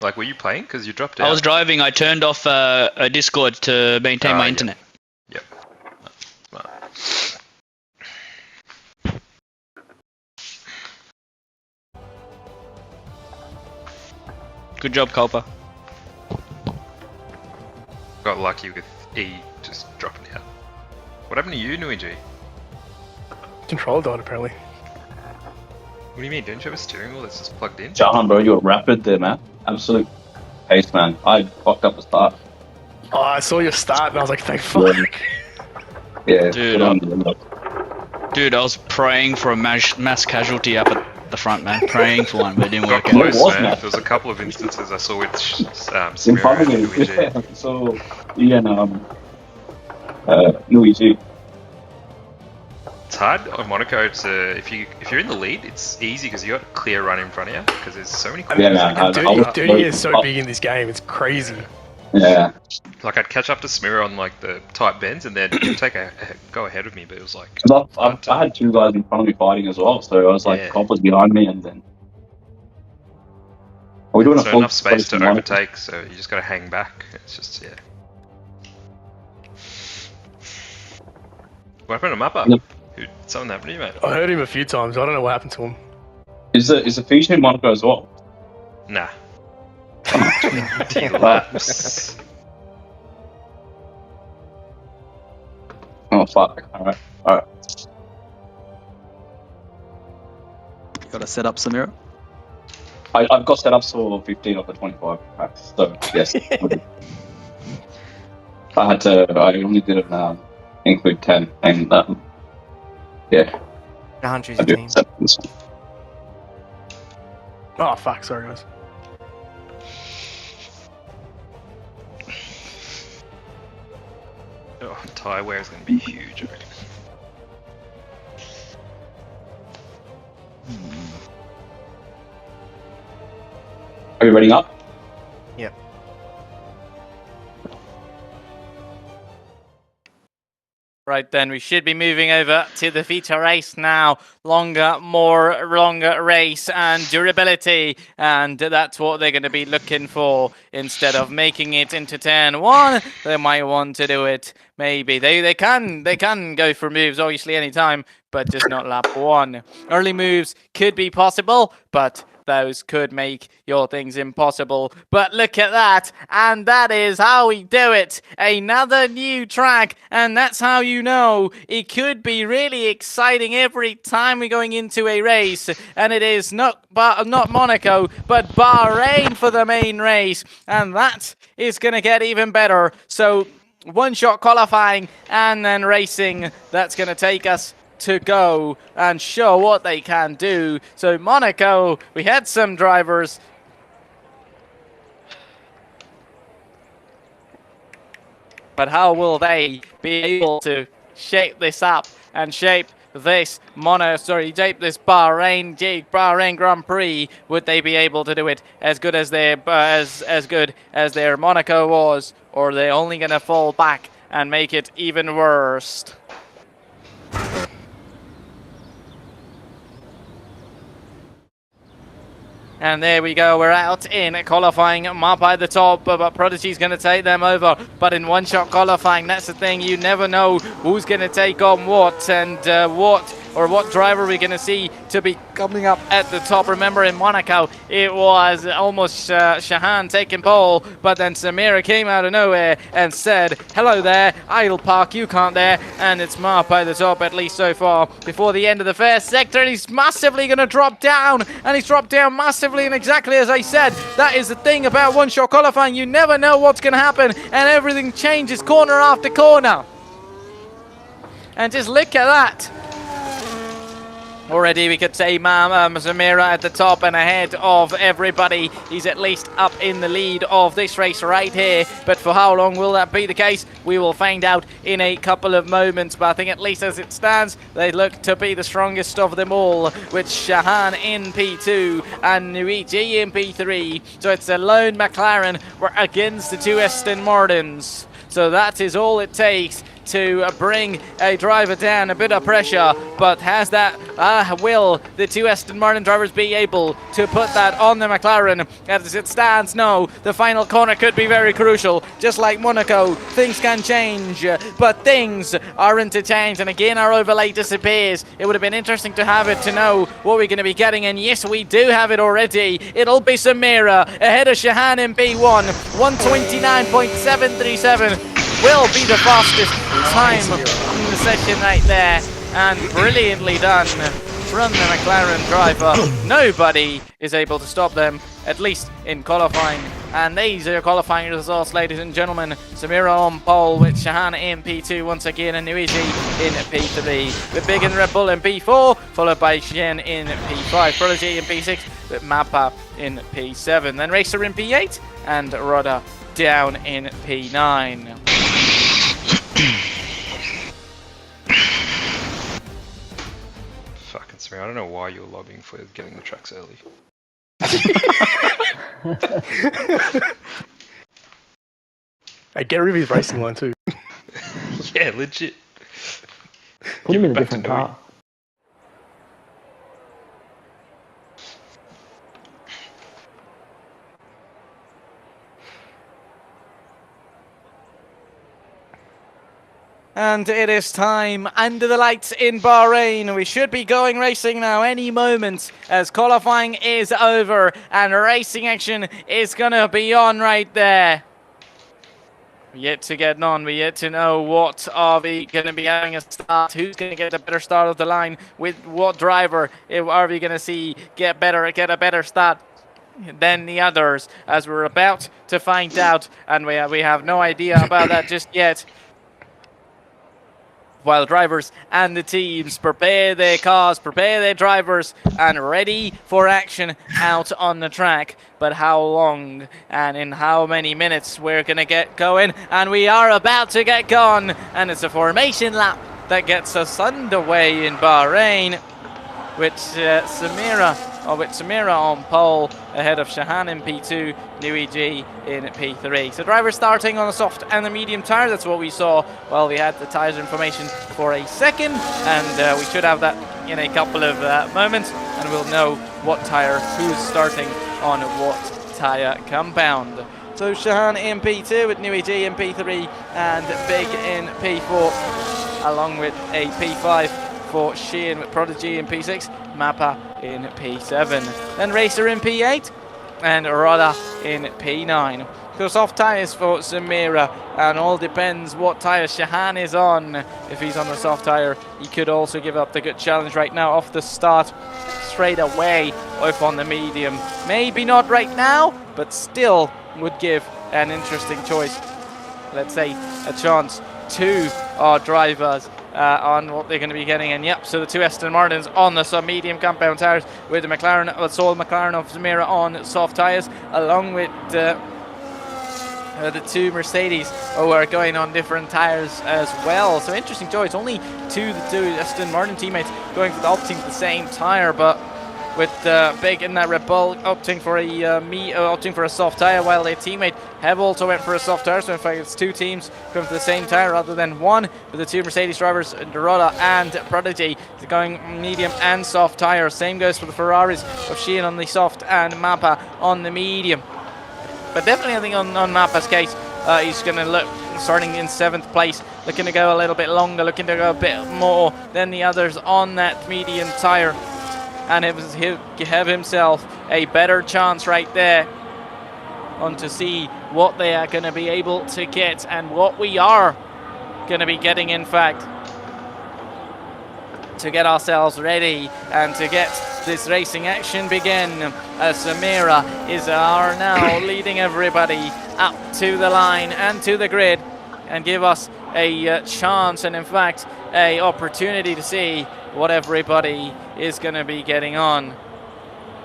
Like, were you playing? Because you dropped out. I was driving. I turned off a Discord to maintain my internet. Yep. Smart. Good job, Culper. Got lucky with E just dropping out. What happened to you, Nuiji? Control died apparently. What do you mean? Don't you have a steering wheel that's just plugged in? Jahan, bro, you were rapid there, man. Absolute pace, man. I fucked up the start. Oh, I saw your start and I was like, thank fuck. Yeah. Dude, Dude, I was praying for a mass casualty up at the front, man. Praying for one, but it didn't Got work close, It was, man. man. There was a couple of instances I saw with In Samira front of and me, Luigi. yeah. So, yeah, Luigi. It's hard on Monaco to if you're in the lead, it's easy because you got a clear run in front of you because there's so many Yeah, corners. man. Dirty is so big in this game, it's crazy. Yeah. Like I'd catch up to Samira on like the tight bends and then take a go ahead of me, but it was like 'Cause I had two guys in front of me fighting as well, so I was like, Yeah. Cop was behind me, and then. Are we doing a so full enough space to in Monaco? overtake, so you just got to hang back. It's just What happened to Mappa? Yep. Something happened to you, mate? I heard him a few times, I don't know what happened to him. Is the feature in Monaco as well? Nah. Delapse. Oh fuck! All right. You got to set up Samira. I've got setups for 15 of the 25 packs, so yes. I only didn't include 10, and yeah. Andrew's I do team. accept this one. Oh fuck, sorry guys. Oh, tie wear is going to be huge. I reckon. Are you ready up? Yep. Right then, we should be moving over to the feature race now. Longer race and durability, and that's what they're going to be looking for. Instead of making it into turn 1, they might want to do it. Maybe they can go for moves obviously anytime, but just not lap 1. Early moves could be possible, but those could make your things impossible. But look at that, and that is how we do it. Another new track, and that's how you know it could be really exciting every time we're going into a race. And it is not Monaco, but Bahrain for the main race, and that is going to get even better. So one-shot qualifying and then racing, that's going to take us to go and show what they can do. So Monaco, we had some drivers. But how will they be able to shape this up and shape this Bahrain Grand Prix? Would they be able to do it as good as their Monaco was, or are they only gonna fall back and make it even worse? And there we go, we're out in qualifying. Mappa at the top, but Prodigy's going to take them over. But in one-shot qualifying, that's the thing, you never know who's going to take on what, and what driver we're going to see to be coming up at the top. Remember, in Monaco, it was almost Shahan taking pole, but then Samira came out of nowhere and said, hello there, I'll park, you can't there, and it's Mappa at the top, at least so far, before the end of the first sector, and he's massively going to drop down, and he's dropped down massively. And exactly as I said, that is the thing about one-shot qualifying. You never know what's going to happen, and everything changes corner after corner. And just look at that. Already we could say Samira at the top and ahead of everybody. He's at least up in the lead of this race right here. But for how long will that be the case? We will find out in a couple of moments. But I think at least as it stands, they look to be the strongest of them all, with Shahan in P2 and Nuiji in P3. So it's a lone McLaren against the two Aston Martins. So that is all it takes to bring a driver down, a bit of pressure, but has that, will the two Aston Martin drivers be able to put that on the McLaren? As it stands, no. The final corner could be very crucial. Just like Monaco, things can change, but things aren't to change, and again our overlay disappears. It would have been interesting to have it to know what we're going to be getting, and yes, we do have it already. It'll be Samira ahead of Shahan in P1. 129.737 will be the fastest time in the session right there, and brilliantly done from the McLaren driver. Nobody is able to stop them, at least in qualifying. And these are qualifying results, ladies and gentlemen. Samira on pole with Shahan in P2 once again, and Nuiji in P3. With Big and Red Bull in P4, followed by Shen in P5. Prodigy in P6, with Mappa in P7. Then Racer in P8, and Rodda down in P9. Fucking sorry, I don't know why you're lobbying for getting the tracks early. Hey, get rid of his racing line too. Yeah, legit. Put him in a Back to different Nui. car. And it is time under the lights in Bahrain. We should be going racing now any moment, as qualifying is over and racing action is going to be on right there. Yet to get on, we yet to know what are we going to be having a start, who's going to get a better start of the line, with what driver are we going to see get a better start than the others, as we're about to find out, and we have no idea about that just yet. While drivers and the teams prepare their cars, prepare their drivers, and ready for action out on the track. But how long and in how many minutes we're going to get going, and we are about to get going, and it's a formation lap that gets us underway in Bahrain with Samira on pole ahead of Shahan in P2, Nuiji in P3. So drivers starting on the soft and the medium tire. That's what we saw while we had the tires information for a second, and we should have that in a couple of moments, and we'll know what tire, who's starting on what tire compound. So Shahan in P2 with Nuiji in P3 and Big in P4, along with a P5 for Sheehan with Prodigy in P6, Mappa in P7. Then Racer in P8 and Rodda in P9. So soft tyres for Samira, and all depends what tyre Shahan is on. If he's on the soft tyre, he could also give up the good challenge right now off the start, straight away off on the medium. Maybe not right now, but still would give an interesting choice. Let's say a chance to our drivers on what they're going to be getting. And yep, so the two Aston Martins on the sub-medium compound tyres, with the McLaren, Sol McLaren of Samira on soft tyres, along with the two Mercedes who are going on different tyres as well. So interesting choice. Only the two Aston Martin teammates opting for the same tyre, but with Big in that Red Bull opting for a soft tyre, while their teammate have also went for a soft tyre. So in fact, it's two teams going for the same tyre rather than one, with the two Mercedes drivers, Rodda and Prodigy, going medium and soft tyre. Same goes for the Ferraris of Sheehan on the soft and Mappa on the medium. But definitely I think on Mappa's case, he's going to look starting in 7th place, looking to go a little bit longer, looking to go a bit more than the others on that medium tyre. And he'll have himself a better chance right there on to see what they are going to be able to get, and what we are going to be getting, in fact, to get ourselves ready and to get this racing action begin, as Samira is now leading everybody up to the line and to the grid, and give us a chance and in fact a opportunity to see what everybody is going to be getting on.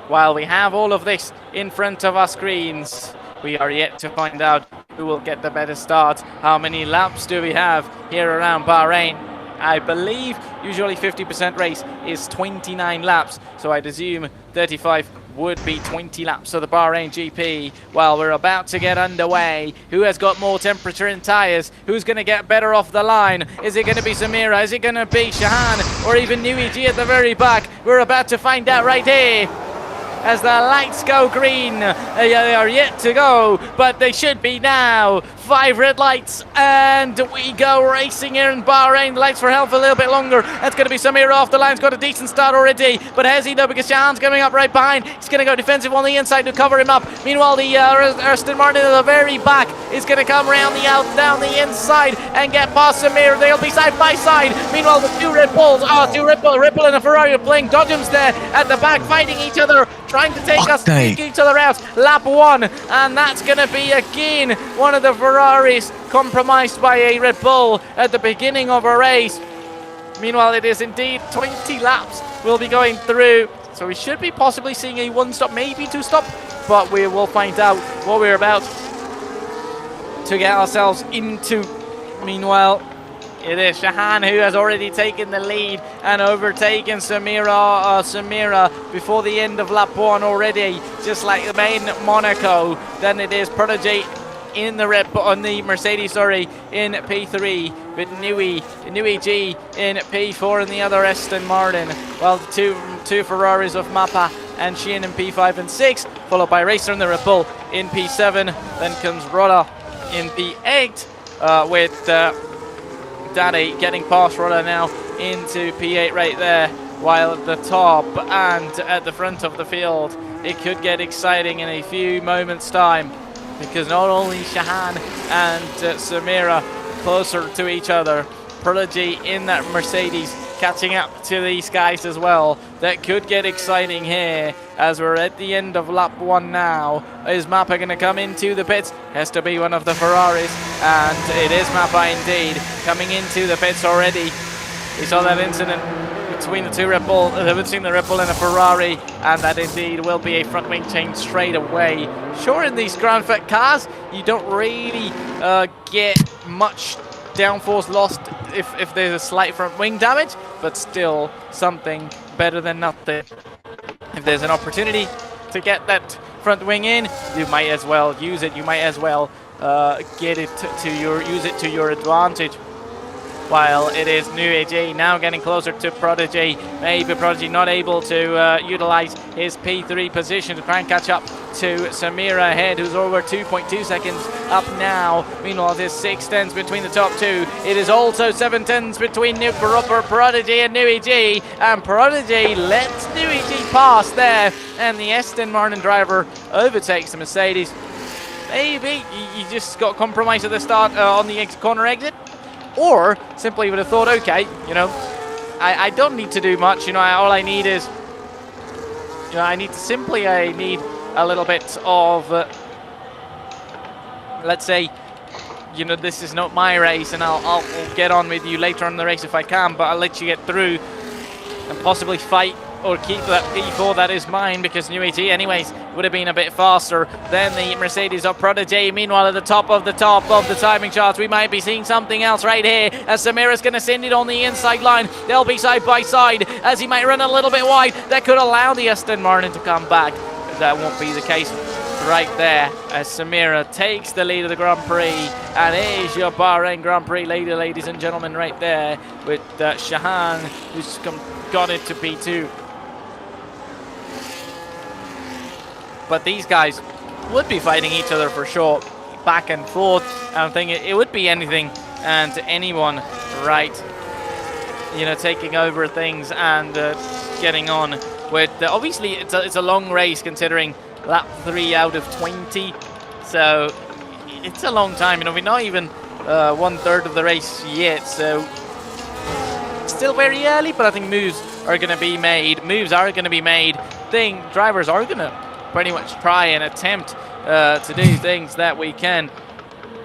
While we have all of this in front of our screens, we are yet to find out who will get the better start. How many laps do we have here around Bahrain? I believe usually 50% race is 29 laps, so I'd assume 35 would be 20 laps of the Bahrain GP. While we're about to get underway, who has got more temperature in tyres? Who's going to get better off the line? Is it going to be Samira? Is it going to be Shahan? Or even Nui G at the very back? We're about to find out right here. As the lights go green, they are yet to go, but they should be now. 5 red lights, and we go racing here in Bahrain. The lights for hell for a little bit longer. That's going to be Samira off the line. He's got a decent start already, but has he though? Because Shahan's coming up right behind. He's going to go defensive on the inside to cover him up. Meanwhile, the Aston Martin at the very back is going to come around the down the inside and get past Samira. They'll be side by side. Meanwhile, the two Red Bulls, Ripple and a Ferrari are playing dodgems there at the back, fighting each other, trying to take us, taking each other out. Lap 1, and that's going to be again one of the Ferraris compromised by a Red Bull at the beginning of a race. Meanwhile, it is indeed 20 laps we'll be going through, so we should be possibly seeing a 1-stop, maybe 2-stop, but we will find out what we're about to get ourselves into. Meanwhile, it is Shahan who has already taken the lead and overtaken Samira before the end of lap 1 already, just like the main Monaco. Then it is Prodigy in the Mercedes, in P3, with Nui G in P4 and the other Aston Martin, while the two Ferraris of Mappa and Sheehan in P5 and 6, followed by Racer and the Red Bull in P7. Then comes Roda in P8, with Daddy getting past Roda now into P8 right there, while at the top and at the front of the field it could get exciting in a few moments time, because not only Shahan and Samira closer to each other, Prodigy in that Mercedes catching up to these guys as well. That could get exciting here as we're at the end of lap 1 now. Is Mappa going to come into the pits? Has to be one of the Ferraris, and it is Mappa indeed coming into the pits already. We saw that incident between the Red Bull and a Ferrari, and that indeed will be a front wing change straight away. Sure, in these Grand Prix cars, you don't really get much downforce lost if there's a slight front wing damage, but still something better than nothing. If there's an opportunity to get that front wing in, you might as well use it. You might as well use it to your advantage. While it is Nui G now getting closer to Prodigy. Maybe Prodigy not able to utilize his P3 position to try and catch up to Samira ahead, who's over 2.2 seconds up now. Meanwhile, there's 6 tenths between the top two. It is also 7 tenths between Prodigy and Nui G, and Prodigy lets Nui G pass there, and the Aston Martin driver overtakes the Mercedes. Maybe you just got compromised at the start on the corner exit. Or simply would have thought, okay, I don't need to do much. All I need is, I need a little bit of, let's say, this is not my race, and I'll get on with you later on in the race if I can, but I'll let you get through and possibly fight or keep that P4 that is mine, because Nui G anyways would have been a bit faster than the Mercedes of Prodigy. Meanwhile, at the top of the timing charts, we might be seeing something else right here, as Samira's going to send it on the inside line. They'll be side by side, as he might run a little bit wide. That could allow the Aston Martin to come back, but that won't be the case right there, as Samira takes the lead of the Grand Prix. And here's your Bahrain Grand Prix leader, ladies and gentlemen, right there, with Shahan, who's got it to P2. But these guys would be fighting each other for sure, back and forth. I don't think it would be anything and anyone, right? Taking over things and getting on with. Obviously, it's a long race considering lap 3 out of 20, so it's a long time. We're not even 1/3 of the race yet, so it's still very early. But I think moves are going to be made. Drivers are going to pretty much try and attempt to do things that we can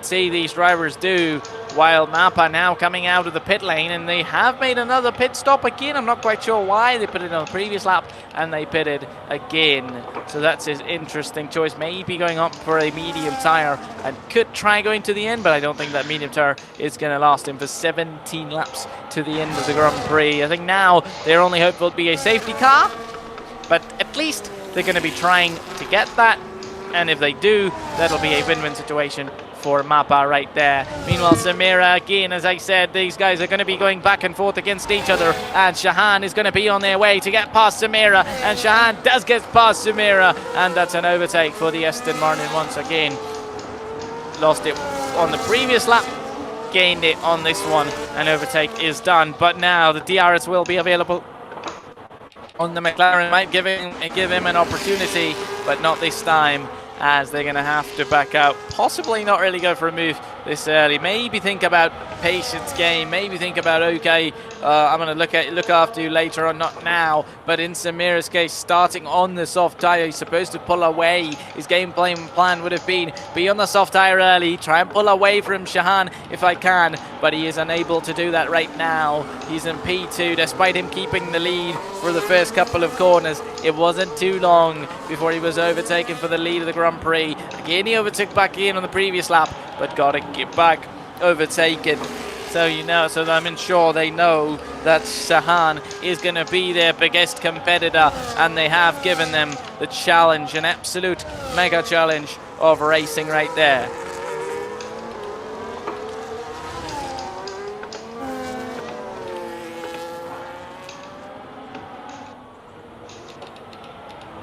see these drivers do while Mappa now coming out of the pit lane, and they have made another pit stop again. I'm not quite sure why. They put it on the previous lap and they pitted again. So that's his interesting choice. Maybe going up for a medium tire and could try going to the end, but I don't think that medium tire is going to last him for 17 laps to the end of the Grand Prix. I think now their only hope will be a safety car, but at least they're going to be trying to get that. And if they do, that'll be a win-win situation for Mappa right there. Meanwhile, Samira, again, as I said, these guys are going to be going back and forth against each other, and Shahan is going to be on their way to get past Samira, and Shahan does get past Samira, and that's an overtake for the Aston Martin once again. Lost it on the previous lap, gained it on this one, and overtake is done. But now the DRS will be available on the McLaren. Might give him an opportunity, but not this time, as they're going to have to back out. Possibly not really go for a move this early. Maybe think about patience game. Maybe think about, okay, I'm going to look after you later on, not now. But in Samira's case, starting on the soft tire, he's supposed to pull away. His game plan would have been be on the soft tire early, try and pull away from Shahan if I can, but he is unable to do that right now. He's in P2, despite him keeping the lead for the first couple of corners. It wasn't too long before he was overtaken for the lead of the Grand Prix. Again, he overtook back in on the previous lap, but got to get back overtaken. So so I'm sure they know that Shahan is going to be their biggest competitor, and they have given them the challenge, an absolute mega challenge of racing right there.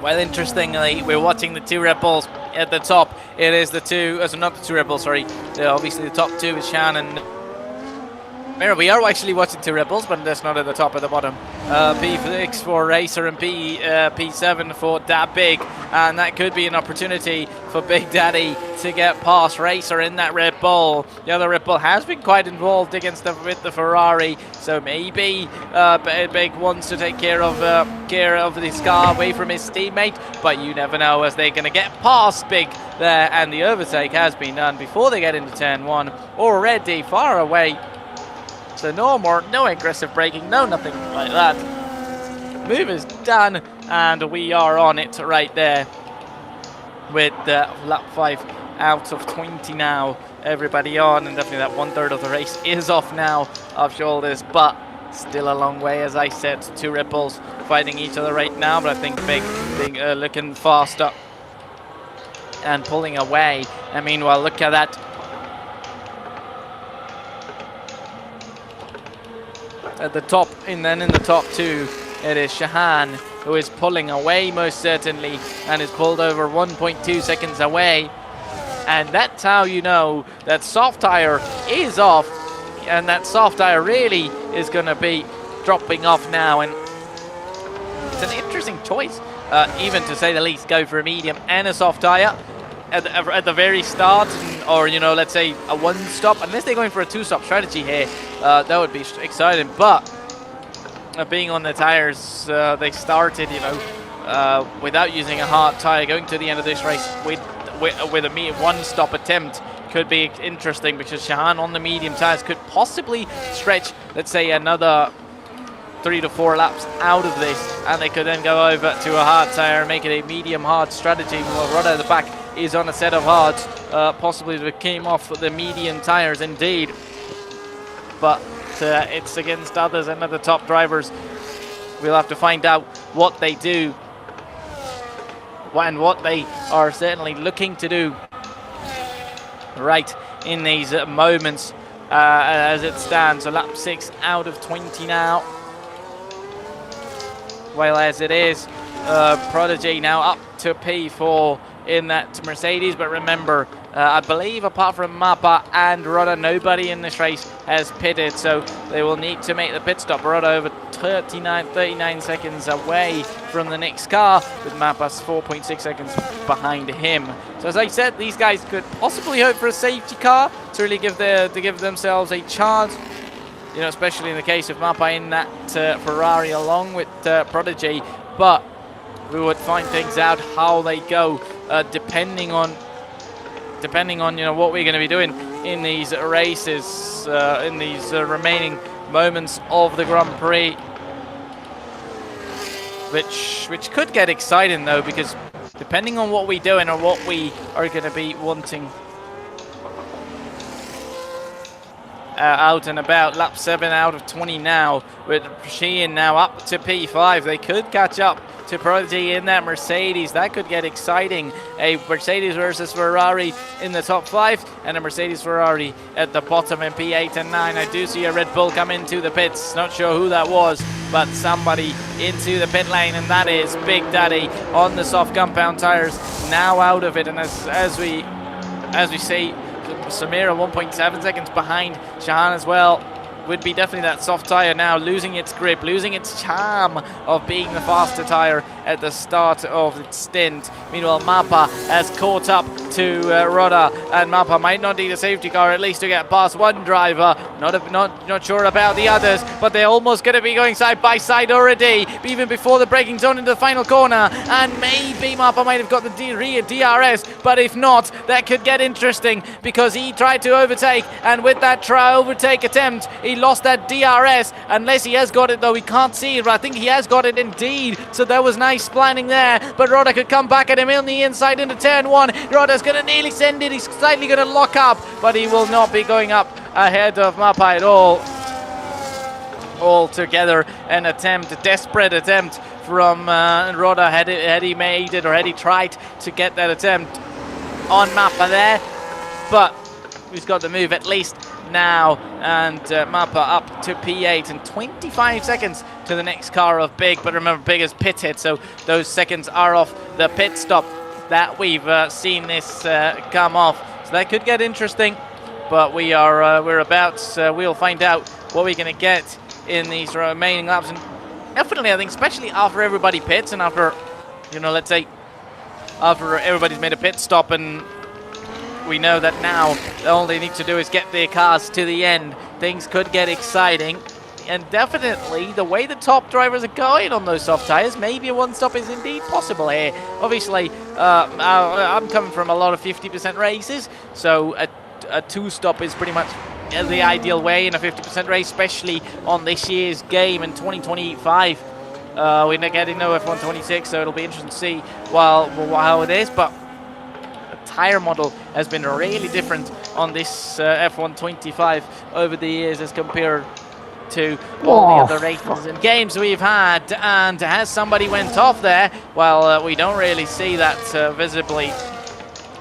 Well, interestingly, we're watching the two Red Bulls at the top. It is the two, not the two Red Bulls, sorry. Obviously, the top two is Shan and Mira. We are actually watching two Red Bulls, but that's not at the top, at the bottom. P6 for Racer and P7 for Dad Big. And that could be an opportunity for Big Daddy to get past Racer in that Red Bull. The other Red Bull has been quite involved with the Ferrari, so maybe Big wants to take care of this car away from his teammate, but you never know, as they're going to get past Big there, and the overtake has been done before they get into turn one, already far away. So no aggressive braking, no nothing like that. Move is done, and we are on it right there with lap 5 out of 20 now. Everybody on, and definitely that 1/3 of the race is off now off shoulders, but still a long way, as I said. Two Red Bulls fighting each other right now, but I think Big looking faster and pulling away. And meanwhile, look at that. At the top, and then in the top two, it is Shahan who is pulling away most certainly, and is pulled over 1.2 seconds away. And that's how you know that soft tire is off, and that soft tire really is going to be dropping off now. And it's an interesting choice, even to say the least, go for a medium and a soft tire at the very start, or let's say a one stop, unless they're going for a two stop strategy here. That would be exciting, but being on the tires, they started without using a hard tire, going to the end of this race with a one stop attempt could be interesting, because Shahan on the medium tires could possibly stretch, let's say, another 3 to 4 laps out of this, and they could then go over to a hard tire and make it a medium hard strategy. While Rodder at the back is on a set of hards, possibly they came off the medium tires indeed, but it's against others and other top drivers. We'll have to find out what they do and what they are certainly looking to do right in these moments as it stands. So lap 6 out of 20 now. Well, as it is, Prodigy now up to P4 in that Mercedes, but remember, I believe apart from Mappa and Rodder, nobody in this race has pitted, so they will need to make the pit stop. Rodder over 39 seconds away from the next car, with Mappa's 4.6 seconds behind him. So as I said, these guys could possibly hope for a safety car to really give themselves a chance, especially in the case of Mappa in that Ferrari along with Prodigy, but we would find things out how they go, depending on what we're going to be doing in these races, in these remaining moments of the Grand Prix. Which could get exciting though, because depending on what we're doing or what we are going to be wanting out and about. Lap 7 out of 20 now, with Sheehan now up to P5. They could catch up to Prodigy in that Mercedes. That could get exciting. A Mercedes versus Ferrari in the top 5, and a Mercedes Ferrari at the bottom in P8 and 9. I do see a Red Bull come into the pits. Not sure who that was, but somebody into the pit lane, and that is Big Daddy on the soft compound tires, now out of it. And as we see, Samira 1.7 seconds behind Shahan as well. Would be definitely that soft tire now, losing its grip, losing its charm of being the faster tire at the start of its stint. Meanwhile, Mappa has caught up to Rodda, and Mappa might not need a safety car, at least to get past one driver. Not sure about the others, but they're almost going to be going side by side already, even before the braking zone into the final corner. And maybe Mappa might have got the rear DRS, but if not, that could get interesting, because he tried to overtake, and with that overtake attempt, he lost that DRS. Unless he has got it though, we can't see it, but I think he has got it indeed. So that was nice planning there, but Rodda could come back at him on the inside into turn 1. Rodda's going to nearly send it. He's slightly going to lock up, but he will not be going up ahead of Mappa at all. Altogether an attempt, a desperate attempt from Rodda. Had he made it, or had he tried to get that attempt on Mappa there, but he's got the move at least now, and Mappa up to P8 and 25 seconds to the next car of Big. But remember, Big is pitted, so those seconds are off the pit stop that we've seen this come off. So that could get interesting, but we'll find out what we're going to get in these remaining laps. And definitely, I think, especially after everybody pits, and after, let's say after everybody's made a pit stop, and we know that now all they need to do is get their cars to the end, things could get exciting. And definitely, the way the top drivers are going on those soft tires, maybe a one stop is indeed possible here. Obviously, I'm coming from a lot of 50% races, so a two stop is pretty much the ideal way in a 50% race, especially on this year's game in 2025. We're getting no F1 26, so it'll be interesting to see how it is. But tire model has been really different on this F1 25 over the years as compared to all the other races and games we've had. And has somebody went off there? Well, we don't really see that visibly.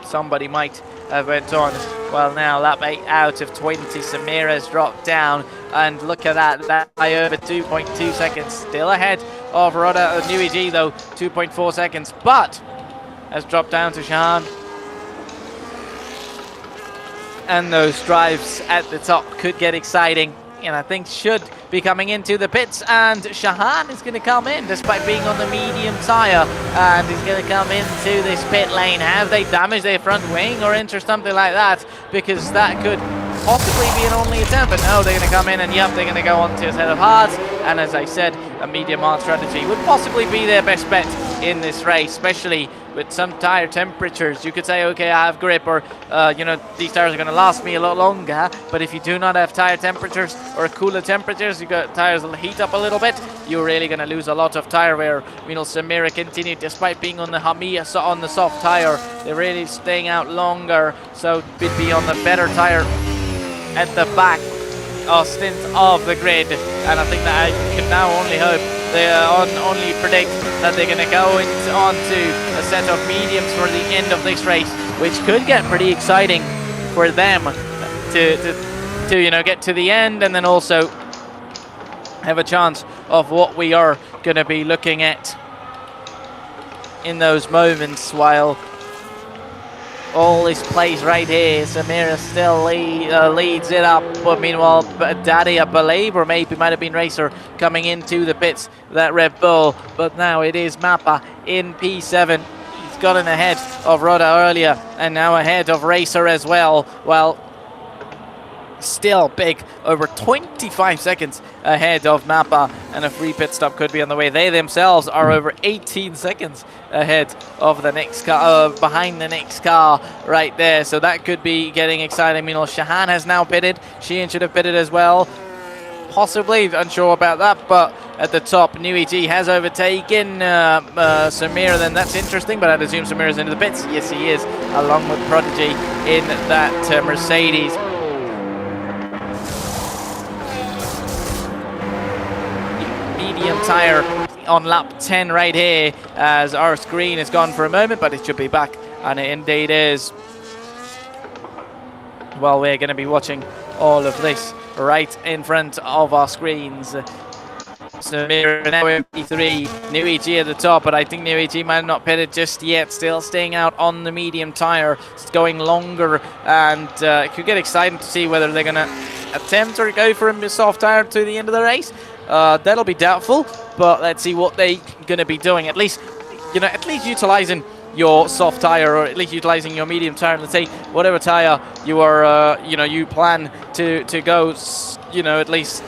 Somebody might have went on. Well, now lap 8 out of 20, Samira's dropped down, and look at that by over 2.2 seconds, still ahead of Rodda Nui G though, 2.4 seconds, but has dropped down to Shahan. And those drives at the top could get exciting, and I think should be coming into the pits. And Shahan is going to come in despite being on the medium tyre, and he's going to come into this pit lane. Have they damaged their front wing or into something like that? Because that could possibly be an only attempt, but no, they're going to come in, and yep, they're going to go on to a set of hards. And as I said, a medium hard strategy would possibly be their best bet in this race, especially with some tire temperatures. You could say, okay, I have grip, or these tires are going to last me a lot longer. But if you do not have tire temperatures or cooler temperatures, tires will heat up a little bit, you're really going to lose a lot of tire wear. Samira continued, despite being on the Hamiya on the soft tire, they're really staying out longer, so would be on the better tire at the back or stint of the grid. And I think that I can now only hope, only predict that they're going to go on to a set of mediums for the end of this race, which could get pretty exciting for them to get to the end, and then also have a chance of what we are going to be looking at in those moments while all this plays right here. Samira still leads it up, but meanwhile Daddy, I believe, or maybe might have been Racer, coming into the pits, that Red Bull. But now it is Mappa in P7. He's gotten ahead of Rodda earlier, and now ahead of Racer as well. Well, Still big, over 25 seconds ahead of Mappa, and a free pit stop could be on the way. They themselves are over 18 seconds ahead of the next car, behind the next car right there. So that could be getting exciting. Meanwhile, Shahan has now pitted. Sheehan should have pitted as well. Possibly, unsure about that, but at the top, NewEG has overtaken Samira. Then that's interesting, but I'd assume Samira's into the pits. Yes, he is, along with Prodigy in that Mercedes. Medium tire on lap 10 right here, as our screen is gone for a moment, but it should be back, and it indeed is. Well, we're going to be watching all of this right in front of our screens. Samira now in P3, NewEG at the top, but I think NewEG might not pitted just yet, still staying out on the medium tire. It's going longer, and it could get exciting to see whether they're going to attempt or go for a soft tire to the end of the race. That'll be doubtful, but let's see what they're going to be doing. At least utilizing your soft tire, or at least utilizing your medium tire. Let's say whatever tire you are, you plan to go, at least,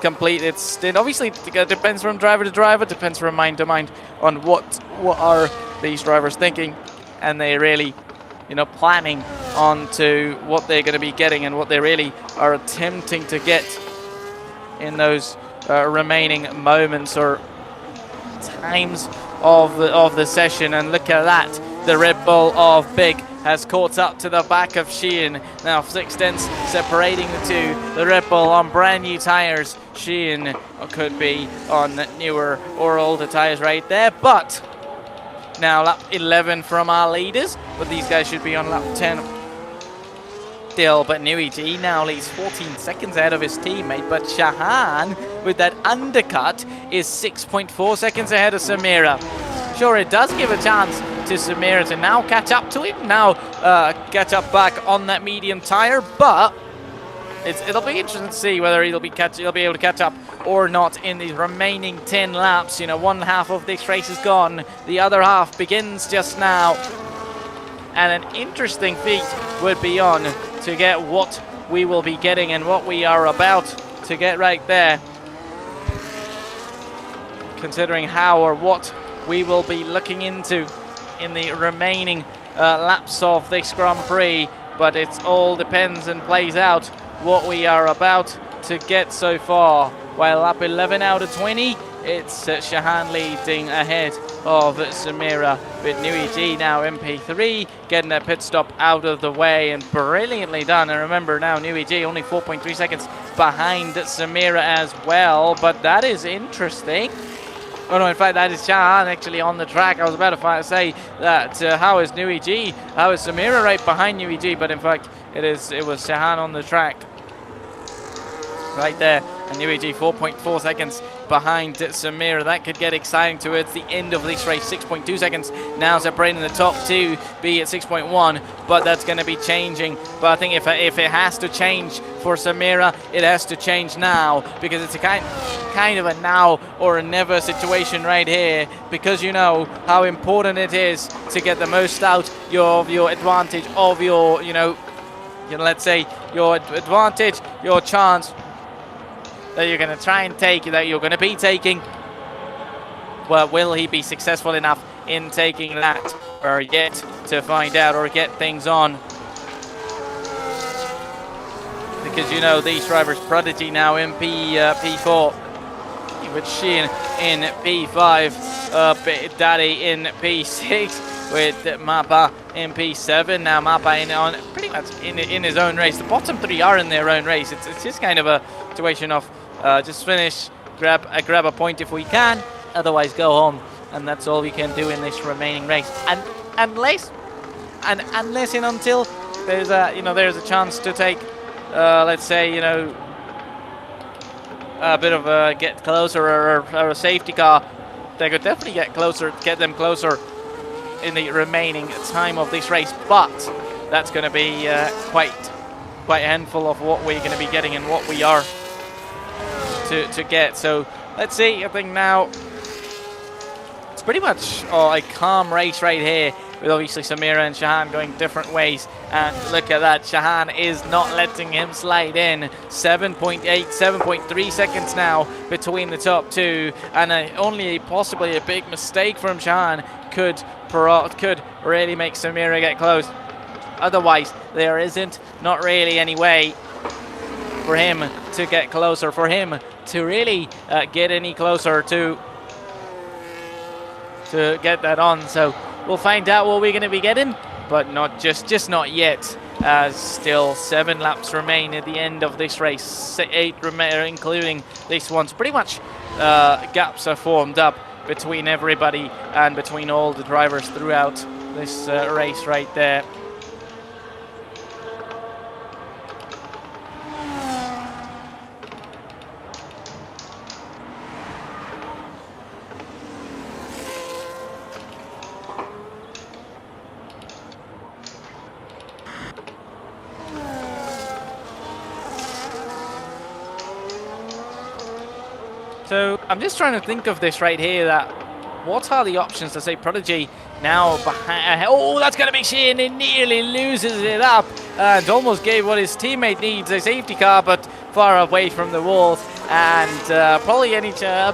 complete its stint. Obviously, it depends from driver to driver, depends from mind to mind on what are these drivers thinking, and they really, planning onto what they're going to be getting and what they really are attempting to get in those remaining moments or times of the session. And look at that, the Red Bull of Big has caught up to the back of Sheehan. Now 6 tenths separating the two. The Red Bull on brand new tires. Sheehan could be on newer or older tires right there, but now lap 11 from our leaders, but these guys should be on lap 10 still. But NewEG now leads 14 seconds ahead of his teammate, but Shahan with that undercut is 6.4 seconds ahead of Samira. Sure, it does give a chance to Samira to now catch up to him, now catch up back on that medium tire, but it'll be interesting to see whether he'll be able to catch up or not in the remaining 10 laps. One half of this race is gone, the other half begins just now, and an interesting feat would be on to get what we will be getting and what we are about to get right there, considering how or what we will be looking into in the remaining laps of this Grand Prix. But it all depends and plays out what we are about to get so far. While lap 11 out of 20, it's Shahan leading ahead of Samira, with NewEG now MP3 getting that pit stop out of the way, and brilliantly done. And remember now NewEG only 4.3 seconds behind Samira as well, but that is interesting. Oh no, in fact that is Shahan actually on the track. I was about to say that how is Samira right behind NewEG, but in fact it was Shahan on the track right there, and NewEG 4.4 seconds behind Samira. That could get exciting towards the end of this race. 6.2 seconds now separating the top two, be at 6.1, but that's going to be changing. But I think if it has to change for Samira, it has to change now, because it's a kind of a now or a never situation right here, because you know how important it is to get the most out of your advantage, of your let's say your advantage, your chance that you're going to try and take, that you're going to be taking. Well, will he be successful enough in taking that, or yet to find out, or get things on? Because these drivers, Prodigy now in P4, with Sheehan in P5, Daddy in P6, with Mappa in P7. Now Mappa on pretty much in his own race. The bottom three are in their own race. It's just kind of a situation of just finish, grab a point if we can, otherwise go home, and that's all we can do in this remaining race. And unless and until there's a chance to take let's say a bit of a get closer, or a safety car, they could definitely get them closer in the remaining time of this race. But that's going to be quite a handful of what we're going to be getting and what we are to get. So let's see. I think now it's pretty much a calm race right here with obviously Samira and Shahan going different ways. And look at that, Shahan is not letting him slide in. 7.8, 7.3 seconds now between the top two, and only possibly a big mistake from Shahan could really make Samira get close. Otherwise, there isn't not really any way for him to get closer, for him to really get any closer to get that on. So we'll find out what we're going to be getting, but not just not yet, as still 7 laps remain at the end of this race. 8 remain, including this one. So pretty much gaps are formed up between everybody and between all the drivers throughout this race right there. So I'm just trying to think of this right here, that what are the options to say Prodigy now behind. Oh, that's going to be Shane. He nearly loses it up and almost gave what his teammate needs, a safety car, but far away from the walls. And probably a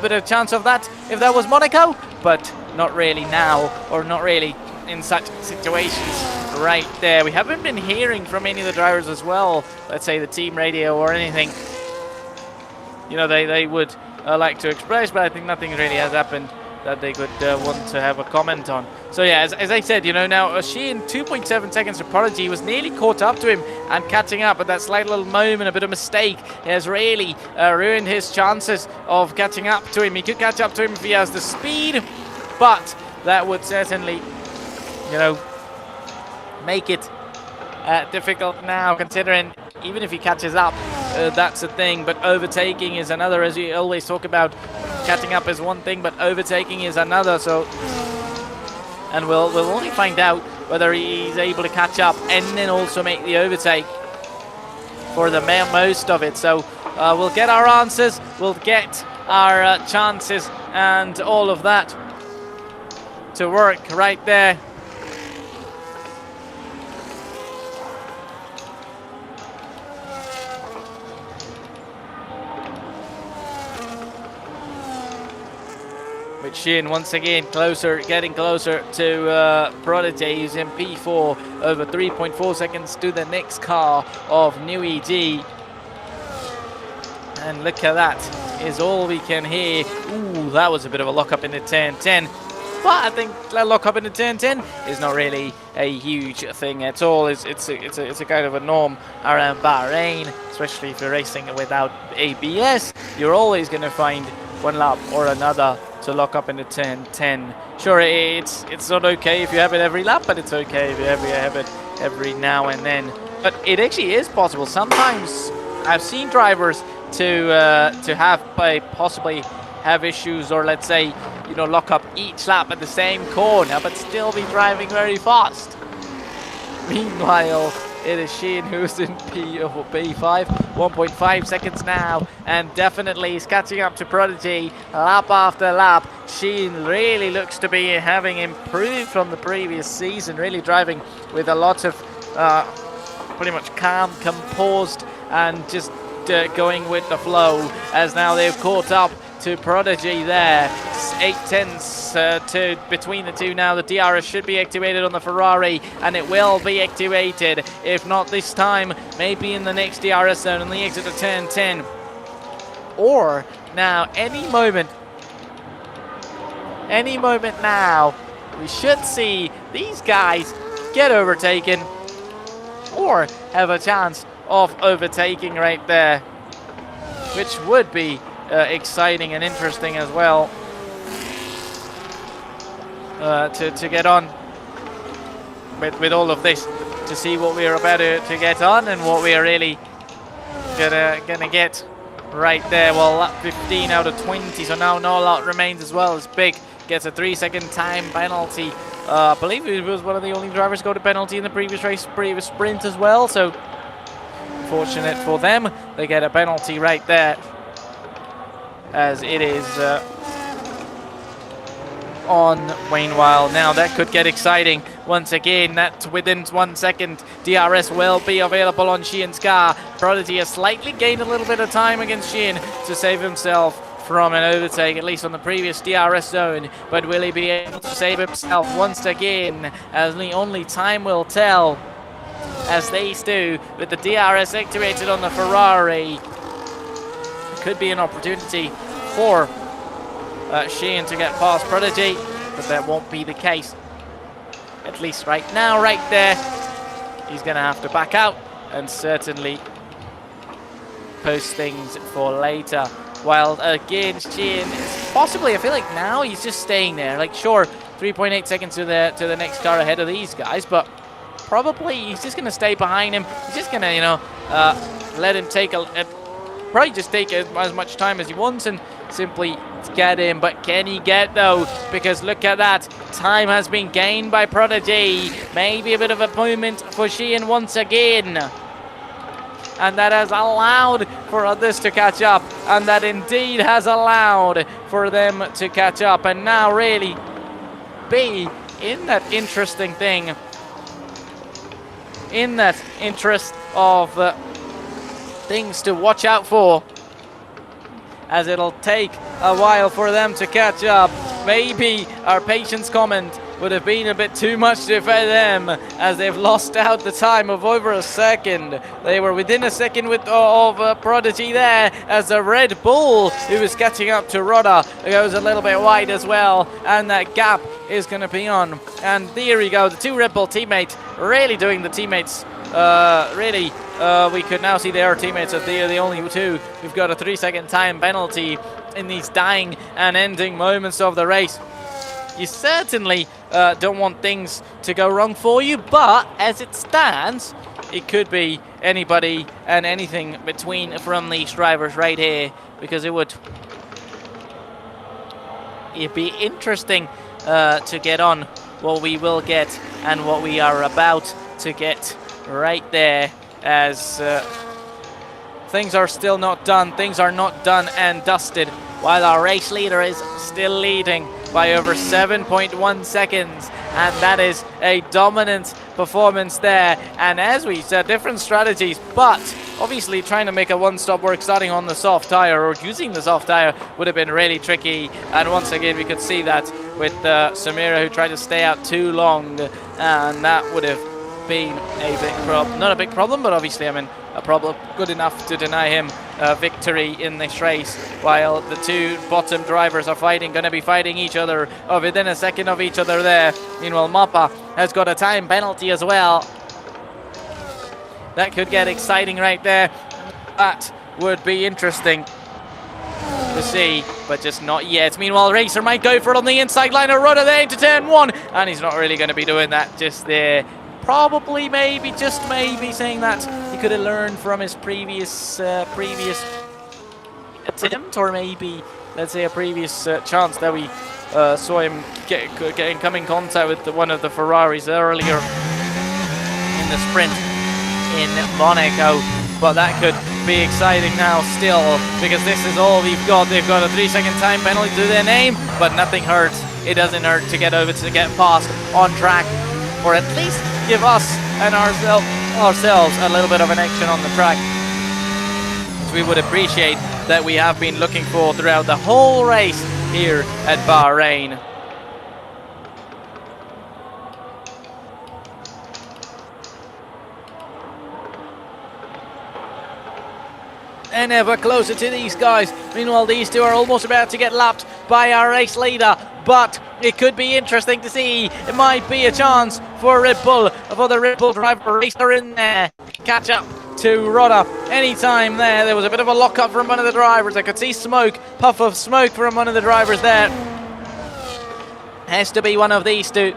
bit of chance of that if that was Monaco, but not really now, or not really in such situations right there. We haven't been hearing from any of the drivers as well, let's say the team radio or anything. You know, they would like to express, but I think nothing really has happened that they could want to have a comment on. So yeah, as I said, you know, now Sheehan 2.7 seconds to Prodigy was nearly caught up to him and catching up, but that slight little moment, a bit of mistake, has really ruined his chances of catching up to him. He could catch up to him if he has the speed, but that would certainly, you know, make it difficult now, considering even if he catches up, that's a thing, but overtaking is another. As we always talk about, catching up is one thing, but overtaking is another. So, and we'll only find out whether he's able to catch up and then also make the overtake for the most of it. So we'll get our answers, we'll get our chances and all of that to work right there. With Sheehan once again closer, getting closer to Prodigy, who's in P4, over 3.4 seconds to the next car of New EG. And look at that, is all we can hear. Ooh, that was a bit of a lock-up in the turn 10. But I think that lock-up in the turn 10 is not really a huge thing at all. It's a kind of a norm around Bahrain, especially if you're racing without ABS. You're always going to find one lap or another to lock up in the turn 10. Sure, it's not okay if you have it every lap, but it's okay if you have it every now and then. But it actually is possible. Sometimes I've seen drivers to have possibly have issues, or let's say, you know, lock up each lap at the same corner, but still be driving very fast. Meanwhile, it is Sheehan who's in P5, 1.5 seconds now, and definitely is catching up to Prodigy lap after lap. Sheehan really looks to be having improved from the previous season, really driving with a lot of pretty much calm, composed, and just going with the flow, as now they've caught up to Prodigy there. 8 tenths to between the two now. The DRS should be activated on the Ferrari, and it will be activated. If not this time, maybe in the next DRS zone on the exit of turn 10. Or now, any moment now, we should see these guys get overtaken or have a chance of overtaking right there, which would be exciting and interesting as well to get on with all of this, to see what we're about to get on and what we are really gonna get right there. Well, lap 15 out of 20, so now no lot remains as well as Big gets a 3-second time penalty. I believe he was one of the only drivers to go to penalty in the previous sprint as well, so fortunate for them, they get a penalty right there, as it is on Wayne Wild. Now that could get exciting once again. That within 1 second, DRS will be available on Sheehan's car. Prodigy has slightly gained a little bit of time against Sheehan to save himself from an overtake, at least on the previous DRS zone. But will he be able to save himself once again? As only time will tell, as these do, with the DRS activated on the Ferrari. Could be an opportunity for Sheehan to get past Prodigy, but that won't be the case. At least right now, right there. He's going to have to back out and certainly post things for later. While again, Sheehan is possibly, I feel like now he's just staying there. Like, sure, 3.8 seconds to the next car ahead of these guys, but probably he's just going to stay behind him. He's just going to, you know, let him take probably just take as much time as he wants and simply get him. But can he get, though? Because look at that. Time has been gained by Prodigy. Maybe a bit of a moment for Sheehan once again. And that has allowed for others to catch up. And that indeed has allowed for them to catch up. And now really be in that interesting thing. In that interest of things to watch out for, as it'll take a while for them to catch up. Maybe our patience comment would have been a bit too much for them, as they've lost out the time of over a second. They were within a second of Prodigy there, as the Red Bull, who was catching up to Rodda, goes a little bit wide as well, and that gap is going to be on. And there we go, the two Red Bull teammates really doing the teammates we could now see their teammates as they are the only two. We've got a 3-second time penalty in these dying and ending moments of the race. You certainly don't want things to go wrong for you, but as it stands, it could be anybody and anything between from these drivers right here, because it'd be interesting to get on what we will get and what we are about to get right there, as things are still not done. Things are not done and dusted, while our race leader is still leading by over 7.1 seconds, and that is a dominant performance there. And as we said, different strategies, but obviously trying to make a one-stop work starting on the soft tire or using the soft tire would have been really tricky. And once again, we could see that with Samira, who tried to stay out too long, and that would have been a big problem. Not a big problem, but obviously, I mean, a problem good enough to deny him victory in this race, while the two bottom drivers are going to be fighting each other within a second of each other there. Meanwhile, Mappa has got a time penalty as well. That could get exciting right there. That would be interesting to see, but just not yet. Meanwhile, Racer might go for it on the inside line of Rodda there into turn one, and he's not really going to be doing that just there. Probably, maybe, just maybe, saying that he could have learned from his previous attempt, or maybe, let's say, a previous chance that we saw him come in contact with one of the Ferraris earlier in the sprint in Monaco. But that could be exciting now still, because this is all we've got. They've got a 3-second time penalty to their name, but nothing hurts. It doesn't hurt to get past on track, or at least give us and ourselves a little bit of an action on the track, which we would appreciate, that we have been looking for throughout the whole race here at Bahrain. And ever closer to these guys. Meanwhile, these two are almost about to get lapped by our race leader, but it could be interesting to see. It might be a chance for Red Bull, for the Red Bull driver racer in there. Catch up to Rodda anytime there. There was a bit of a lock-up from one of the drivers. I could see smoke, puff of smoke from one of the drivers there. Has to be one of these two.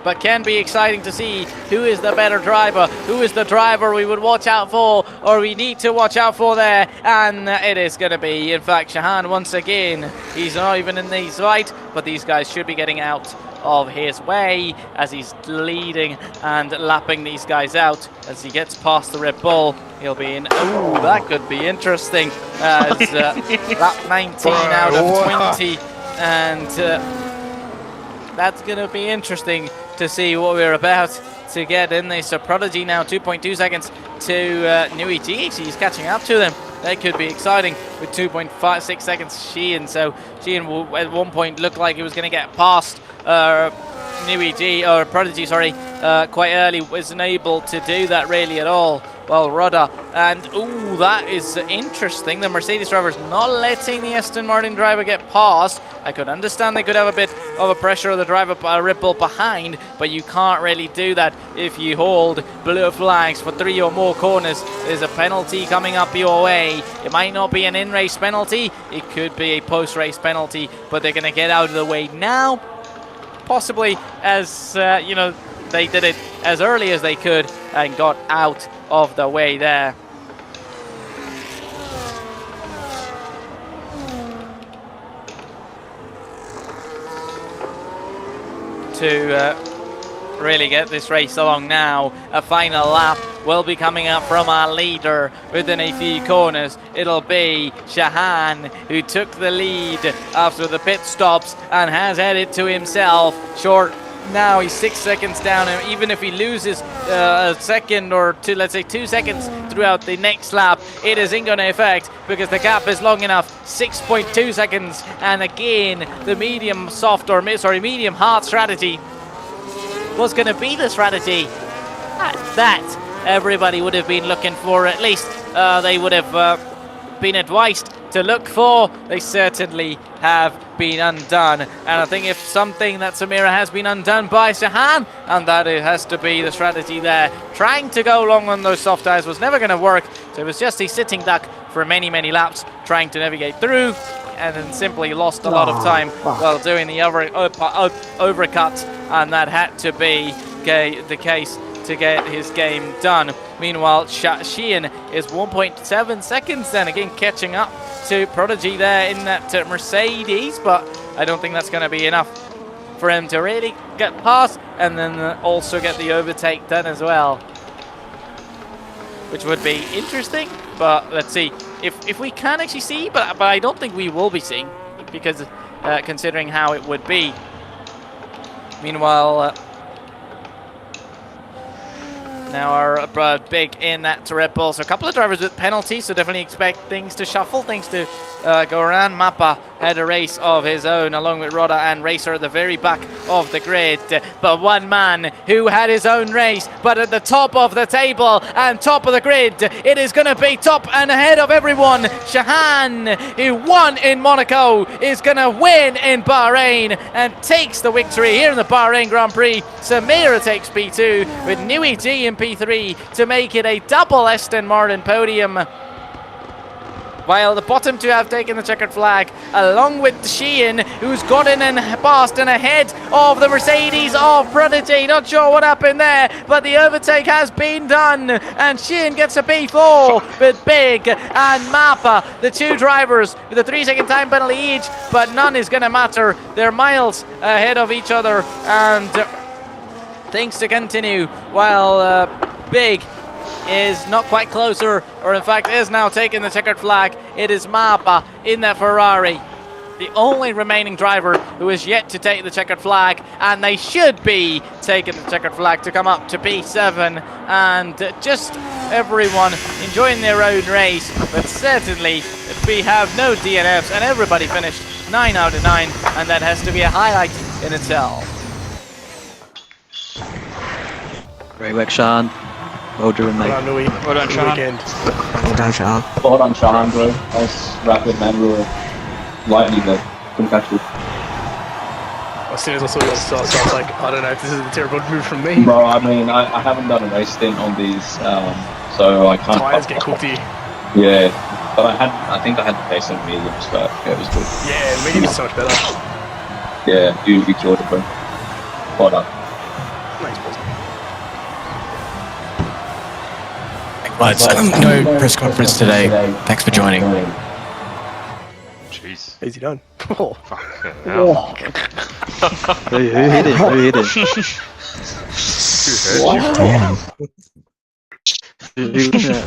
But can be exciting to see who is the better driver, who is the driver we would watch out for, or we need to watch out for there. And it is going to be, in fact, Shahan once again. He's not even in the fight, but these guys should be getting out of his way as he's leading and lapping these guys out. As he gets past the Red Bull, he'll be in. Ooh, that could be interesting. As lap 19 out of 20, and that's going to be interesting to see what we're about to get in this. So Prodigy now 2.2 seconds to Nui G. He's catching up to them. That could be exciting with 2.56 seconds Sheehan. So Sheehan at one point looked like he was going to get past Nui G, or Prodigy, sorry, quite early. Wasn't able to do that really at all. Well, Rudder, and ooh, that is interesting. The Mercedes driver's not letting the Aston Martin driver get past. I could understand they could have a bit of a pressure of the driver ripple behind, but you can't really do that if you hold blue flags for 3 or more corners. There's a penalty coming up your way. It might not be an in-race penalty. It could be a post-race penalty, but they're going to get out of the way now. Possibly as, you know, they did it as early as they could and got out of the way there. To really get this race along now, a final lap will be coming up from our leader within a few corners. It'll be Shahan, who took the lead after the pit stops and has headed to himself. Short now, he's 6 seconds down, and even if he loses a second or two, let's say 2 seconds throughout the next lap, it isn't going to affect because the gap is long enough, 6.2 seconds. And again, the medium hard strategy was going to be the strategy that everybody would have been looking for. At least they would have been advised to look for. They certainly have been undone, and I think if something that Samira has been undone by Shahan, and that it has to be the strategy there. Trying to go long on those soft tires was never going to work, so it was just a sitting duck for many laps trying to navigate through, and then simply lost a lot of time while doing the overcut, and that had to be the case to get his game done. Meanwhile, Sheehan is 1.7 seconds then, again catching up to Prodigy there in that Mercedes, but I don't think that's going to be enough for him to really get past and then also get the overtake done as well, which would be interesting. But let's see if we can actually see, but I don't think we will be seeing, because considering how it would be. Meanwhile, now our big in that Red Bull. So a couple of drivers with penalties, so definitely expect things to shuffle, things to go around. Mappa had a race of his own along with Rodda and Racer at the very back of the grid. But one man who had his own race, but at the top of the table and top of the grid, it is going to be top and ahead of everyone. Shahan, who won in Monaco, is going to win in Bahrain and takes the victory here in the Bahrain Grand Prix. Samira takes P2 with Nui G in P3 to make it a double Aston Martin podium, while the bottom two have taken the checkered flag, along with Sheehan, who's gotten in past and ahead of the Mercedes of Prodigy. Not sure what happened there, but the overtake has been done, and Sheehan gets a P4 with Big and Mappa, the two drivers with a 3-second time penalty each, but none is going to matter. They're miles ahead of each other, and things to continue, while Big is not quite closer, or in fact is now taking the checkered flag. It is Mappa in that Ferrari, the only remaining driver who is yet to take the checkered flag, and they should be taking the checkered flag to come up to P7, and just everyone enjoying their own race. But certainly we have no DNFs, and everybody finished 9 out of 9, and that has to be a highlight in itself. Great work, Sean. Well driven, mate. Well done, Nui. Well done, Good Sean. weekend. Well done, Sean. Well done, Shahan, bro. That was rapid, man. We were lightning there. Couldn't catch you. As soon as I saw you on start, so I was like, I don't know if this is a terrible move from me. Bro, I mean, I haven't done a race stint on these, so I can't. Tires get cooked here. Yeah, but I think I had the pace on mediums, but yeah, it was good. Yeah, medium is so much better. Yeah, you killed it, bro. Well done. Thanks, boys. Right, so no press conference today. Thanks for joining. Jeez. Easy done. Oh, Fuck hell. Who hit him? Who hit him? Damn. Who hit him?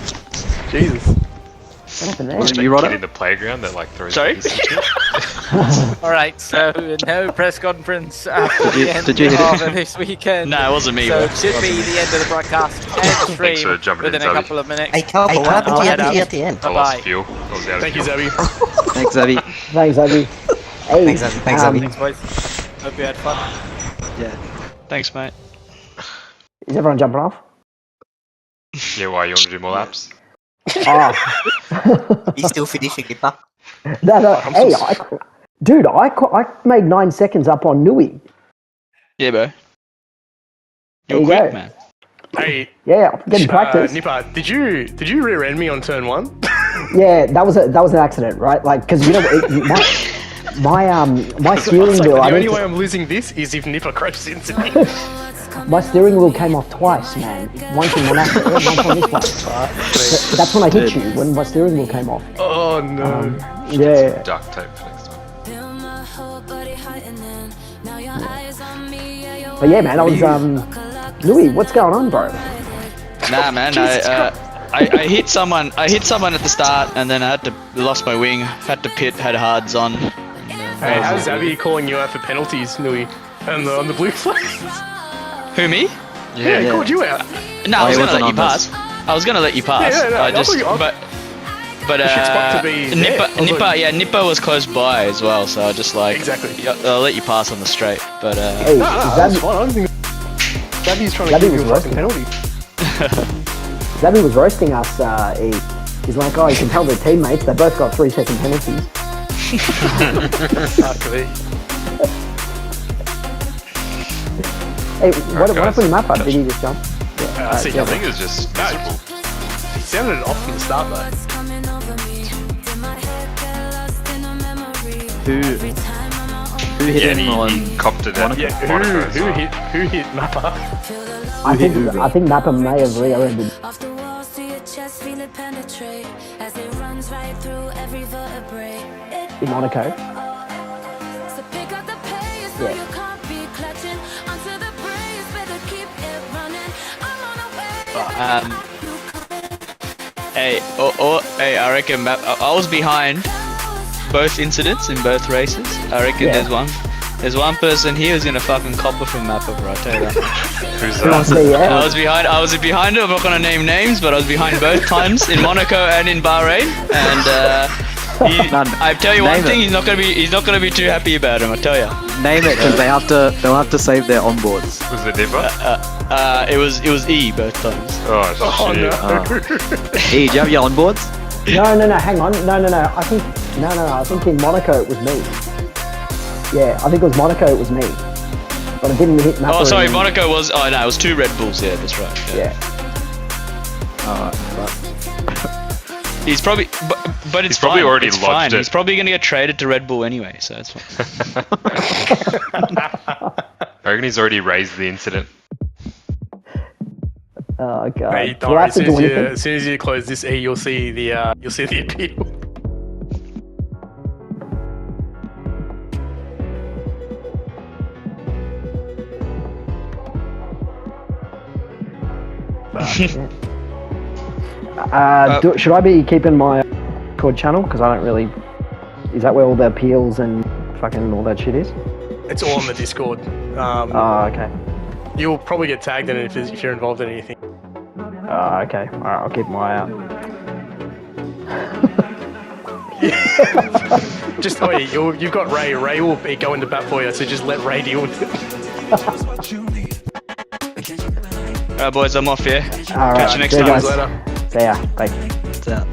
Jesus. What happened there? Was it That you, kid Roddo? in the playground that like throws. Sorry? buttons and shit. All right, so no press conference after the end did you hit it? of this weekend. No, it wasn't me, So bro. it should be the end of the broadcast. End Thanks stream for jumping in, within a Zabi. couple of minutes. Hey, Carl, what happened to I'll you head at out. the end? I lost Bye-bye. fuel. I was out of Thank you, fuel. Zabi. Thanks, Abby. Thanks, Abby. Hey, Thanks, Abby. Thanks, Abby. Thanks, boys. Hope you had fun. Yeah. Thanks, mate. Is everyone jumping off? Yeah, why you want to do more laps? Oh. He's still finishing it up. No. Hey, I made 9 seconds up on Nui. Yeah, bro. There You're you quick, go. man. Hey, Yeah, I'm getting practice. Nipper, did you rear end me on turn 1? Yeah, that was an accident, right? Like, because you know, my steering It's like, wheel. the I only need way to, I'm losing this is if Nipper crashes into me. my steering wheel came off twice, man. Once in Monaco, once on this one. So that's when I hit you, when my steering wheel came off. Oh no. Yeah. Duct tape for next time. But yeah, man, I was Louis, what's going on, bro? Nah, man. I hit someone. I hit someone at the start, and then I lost my wing. Had to pit. Had hards on. Hey, how's Zabi calling you out for penalties, Nui? And on the blue flag? Who, me? Yeah, he called you out. No, I was he gonna let wasn't you on pass. I was gonna let you pass. Yeah, no, I I just, thought you- but shit's got to be there. Nipper, I was like- Nipper was close by as well, so I just like Exactly. yeah, I'll let you pass on the straight. But Hey, That's Zabi, fine. I don't think Zabi's trying to Zabi give you was a fucking roasting. penalty. Zabi was roasting us, E. He's like, oh, you can tell their teammates, they both got 3-second penalties. Actually. Hey, what guys. happened to Mappa? Did he just jump? I see I think it was just miserable. He sounded it off from the start though. Who hit Yeah, him on? he copped it out. Yeah, Monaco as well. who hit Mappa? I think Mappa may have rear-ended. Off the walls to your chest, feel it penetrate as it runs right through every vertebrae. In Monaco. So pick up the pace, so Yeah. you can't be clutching onto the breeze. Better keep it running. I'm on a way. hey, I reckon I was behind both incidents in both races. I reckon Yeah. there's one person here who's gonna fucking copper from Mappa, bro. I tell you that. Who's Who wants to that? say I yeah? was behind it. I'm not gonna name names, but I was behind both times in Monaco and in Bahrain. And None. I tell you one Name thing, it. he's not gonna be too happy about him. I tell you. Name it, because they'll have to save their onboards. Was it Nipper? It was E both times. Oh, Oh shit. no. Hey, do you have your onboards? No, hang on. No. I think in Monaco it was me. Yeah, I think it was Monaco it was me. But I didn't hit Mappa. Oh, sorry, in- Monaco was. Oh no, it was 2 Red Bulls. Yeah, that's right. Yeah. He's probably, but it's He's probably fine. already it's lodged fine. it. He's probably gonna get traded to Red Bull anyway, so it's fine. I reckon he's already raised the incident. Oh god. Hey, Do I have to do anything? as soon as you close this E, you'll see the appeal. Should I be keeping my Discord channel? Because I don't really. Is that where all the appeals and fucking all that shit is? It's all on the Discord. Oh, okay. You'll probably get tagged in it if you're involved in anything. Oh, okay. All right, I'll keep my eye out. Just you've got Ray. Ray will be going to bat for you, so just let Ray deal with it. Alright, boys, I'm off. Yeah. All right. Catch you next see time. guys. Later. See ya. Bye. It's out.